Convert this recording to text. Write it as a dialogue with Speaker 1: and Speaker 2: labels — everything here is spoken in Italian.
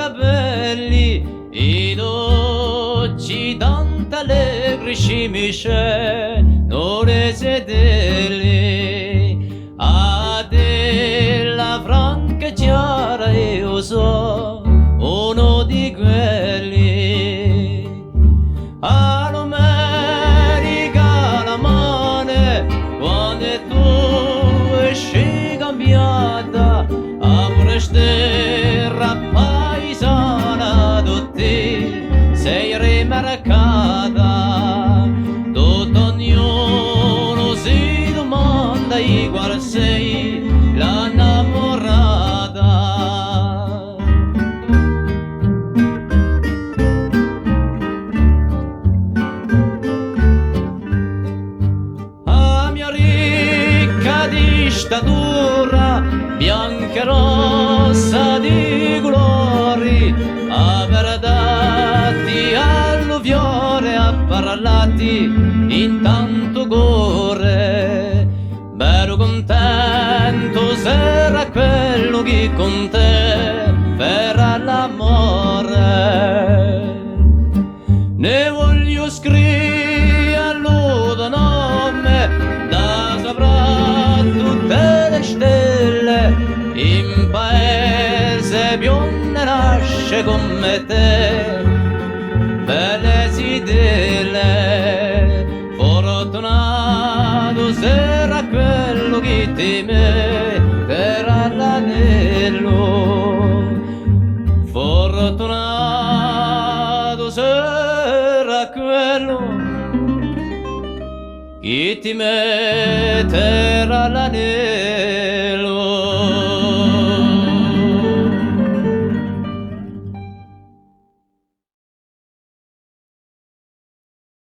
Speaker 1: capelli, i dolci tanto allegri scimisce, non le sedeli, a te la franca e chiara io so, uno di quelli, all'America la mano, quando tu esci cambiata, terra paesana tutti sei rimarcata, tutto ognuno si domanda qual sei la innamorata. A mia ricca di statura, bianca e rossa di colori, a verdati alluviore, a parlati in tanto cuore, vero contento sarà quello che con te farà l'amore. Ne voglio scrivere al tuo nome da sopra tutte le stelle, in paese bionda nasce come te, belle sidelle, fortunato sarà quello che ti metterà l'anello, fortunato sarà quello che ti metterà l'anello.